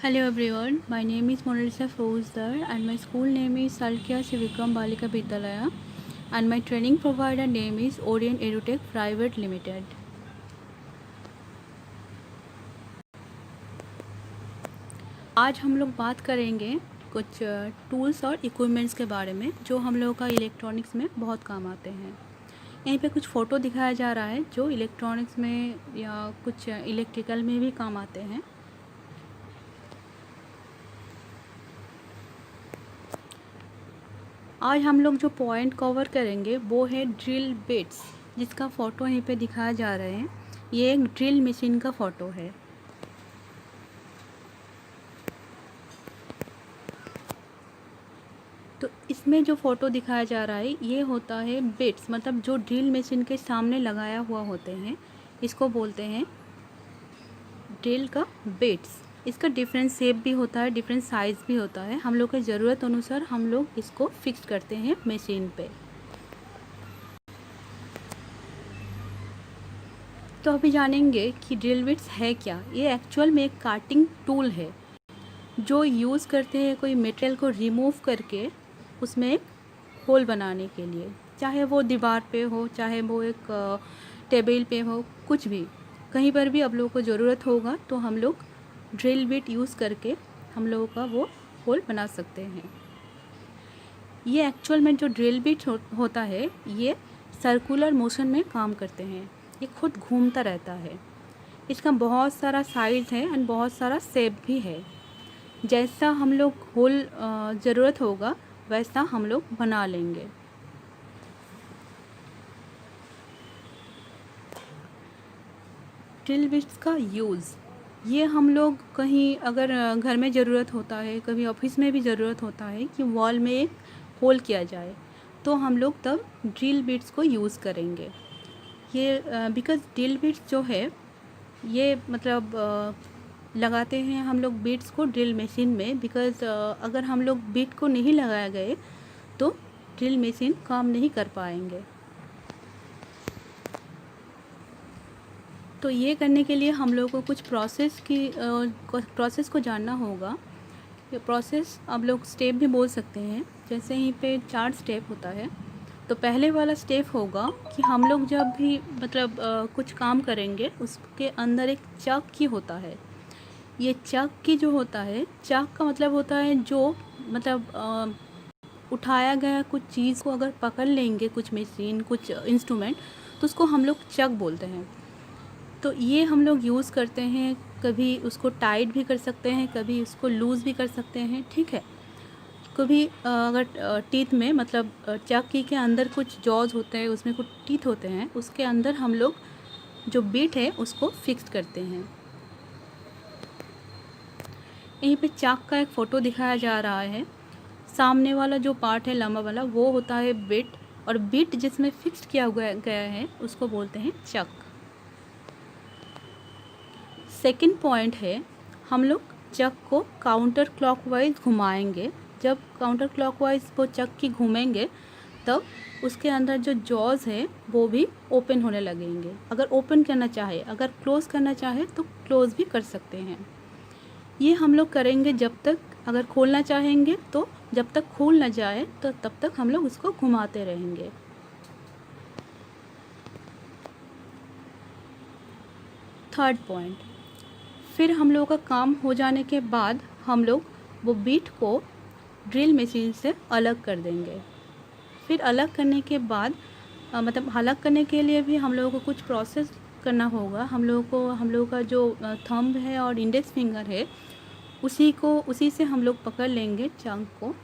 Hello everyone, my name is Monalisa Fauzdar and my school name is Salkya Shivikram Balika Vidyalaya and my training provider name is Orient Edutech Private Limited. आज हम लोग बात करेंगे कुछ tools और equipments के बारे में जो हम लोगों का इलेक्ट्रॉनिक्स में बहुत काम आते हैं। यहीं पे कुछ फ़ोटो दिखाया जा रहा है जो इलेक्ट्रॉनिक्स में या कुछ इलेक्ट्रिकल में भी काम आते हैं। आज हम लोग जो पॉइंट कवर करेंगे वो है ड्रिल बिट्स, जिसका फ़ोटो यहीं पे दिखाया जा रहा है। ये एक ड्रिल मशीन का फ़ोटो है। तो इसमें जो फ़ोटो दिखाया जा रहा है ये होता है बिट्स, मतलब जो ड्रिल मशीन के सामने लगाया हुआ होते हैं, इसको बोलते हैं ड्रिल का बिट्स। इसका डिफरेंट शेप भी होता है, डिफरेंट साइज़ भी होता है। हम लोग के ज़रूरत अनुसार हम लोग इसको फिक्स करते हैं मशीन पे। तो अभी जानेंगे कि ड्रिल बिट्स है क्या। ये एक्चुअल में एक काटिंग टूल है जो यूज़ करते हैं कोई मटेरियल को रिमूव करके उसमें एक होल बनाने के लिए, चाहे वो दीवार पे हो, चाहे वो एक टेबल पे हो, कुछ भी कहीं पर भी आप लोगों को ज़रूरत होगा तो हम लोग ड्रिल बिट यूज़ करके हम लोगों का वो होल बना सकते हैं। ये एक्चुअल में जो ड्रिल बिट होता है ये सर्कुलर मोशन में काम करते हैं। ये खुद घूमता रहता है। इसका बहुत सारा साइज़ है एंड बहुत सारा शेप भी है। जैसा हम लोग होल ज़रूरत होगा वैसा हम लोग बना लेंगे। ड्रिल बिट्स का यूज़, ये हम लोग कहीं अगर घर में ज़रूरत होता है, कभी ऑफिस में भी ज़रूरत होता है कि वॉल में एक होल किया जाए, तो हम लोग तब ड्रिल बिट्स को यूज़ करेंगे। ये बिकॉज़ ड्रिल बिट्स जो है ये मतलब लगाते हैं हम लोग बिट्स को ड्रिल मशीन में, बिकॉज़ अगर हम लोग बिट को नहीं लगाया गए तो ड्रिल मशीन काम नहीं कर पाएंगे। तो ये करने के लिए हम लोग को कुछ प्रोसेस को जानना होगा। ये प्रोसेस आप लोग स्टेप भी बोल सकते हैं। जैसे यहीं पे 4 स्टेप होता है। तो पहले वाला स्टेप होगा कि हम लोग जब भी मतलब कुछ काम करेंगे उसके अंदर एक चक की होता है। ये चक की जो होता है, चक का मतलब होता है जो मतलब उठाया गया कुछ चीज़ को अगर पकड़ लेंगे, कुछ मशीन, कुछ इंस्ट्रूमेंट, तो उसको हम लोग चक बोलते हैं। तो ये हम लोग यूज़ करते हैं, कभी उसको टाइट भी कर सकते हैं, कभी उसको लूज़ भी कर सकते हैं, ठीक है। कभी अगर टीथ में मतलब चक्की के अंदर कुछ जॉज होते हैं, उसमें कुछ टीथ होते हैं, उसके अंदर हम लोग जो बिट है उसको फिक्स करते हैं। यहीं पे चाक का एक फ़ोटो दिखाया जा रहा है। सामने वाला जो पार्ट है लंबा वाला वो होता है बिट, और बिट जिसमें फिक्स किया गया है उसको बोलते हैं चक। सेकंड पॉइंट है, हम लोग चक को काउंटर क्लॉकवाइज घुमाएंगे। जब काउंटर क्लॉकवाइज वो चक की घूमेंगे तब उसके अंदर जो जॉज है वो भी ओपन होने लगेंगे। अगर ओपन करना चाहे, अगर क्लोज़ करना चाहे तो क्लोज़ भी कर सकते हैं। ये हम लोग करेंगे जब तक, अगर खोलना चाहेंगे तो जब तक खोल ना जाए तो तब तक हम लोग उसको घुमाते रहेंगे। थर्ड पॉइंट, फिर हम लोगों का काम हो जाने के बाद हम लोग वो बिट को ड्रिल मशीन से अलग कर देंगे। फिर अलग करने के बाद मतलब अलग करने के लिए भी हम लोगों को कुछ प्रोसेस करना होगा। हम लोगों का जो थंब है और इंडेक्स फिंगर है उसी से हम लोग पकड़ लेंगे चंक को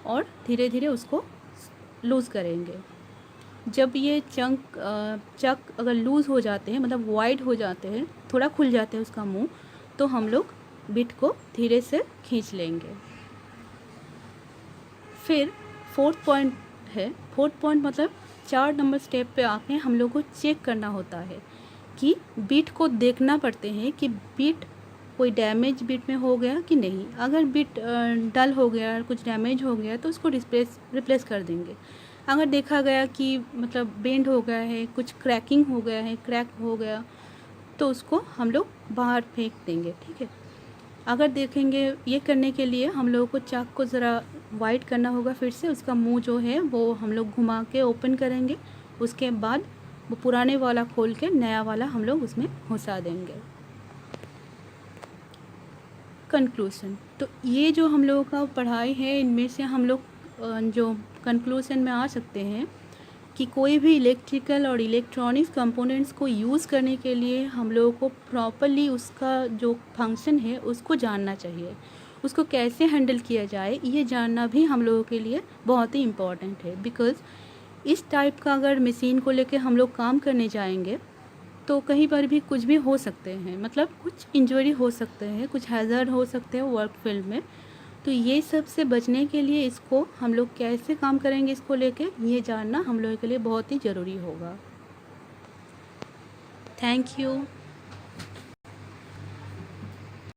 और धीरे धीरे उसको लूज़ करेंगे। जब ये चक अगर लूज़ हो जाते हैं, मतलब वाइड हो जाते हैं, थोड़ा खुल जाते हैं उसका मुंह, तो हम लोग बिट को धीरे से खींच लेंगे। फिर फोर्थ पॉइंट है। फोर्थ पॉइंट मतलब 4 नंबर स्टेप पे आके हम लोग को चेक करना होता है कि बिट को देखना पड़ते हैं कि बिट कोई डैमेज बिट में हो गया कि नहीं। अगर बिट डल हो गया, कुछ डैमेज हो गया तो उसको रिप्लेस कर देंगे। अगर देखा गया कि मतलब बेंड हो गया है, कुछ क्रैकिंग हो गया है, क्रैक हो गया, तो उसको हम लोग बाहर फेंक देंगे, ठीक है। अगर देखेंगे, ये करने के लिए हम लोगों को चाक को ज़रा वाइड करना होगा, फिर से उसका मुंह जो है वो हम लोग घुमा के ओपन करेंगे। उसके बाद वो पुराने वाला खोल के नया वाला हम लोग उसमें घुसा देंगे। कंक्लूसन, तो ये जो हम लोगों का पढ़ाई है, इनमें से हम लोग जो कंक्लूसन में आ सकते हैं कि कोई भी इलेक्ट्रिकल और इलेक्ट्रॉनिक्स कंपोनेंट्स को यूज़ करने के लिए हम लोगों को प्रॉपरली उसका जो फंक्शन है उसको जानना चाहिए। उसको कैसे हैंडल किया जाए ये जानना भी हम लोगों के लिए बहुत ही इम्पॉर्टेंट है। बिकॉज़ इस टाइप का अगर मशीन को लेके हम लोग काम करने जाएंगे तो कहीं पर भी कुछ भी हो सकते हैं, मतलब कुछ इंजरी हो सकते हैं, कुछ हैज़र्ड हो सकते हैं वर्क फील्ड में। तो ये सब से बचने के लिए इसको हम लोग कैसे काम करेंगे इसको लेके, ये जानना हम लोगों के लिए बहुत ही ज़रूरी होगा। Thank you.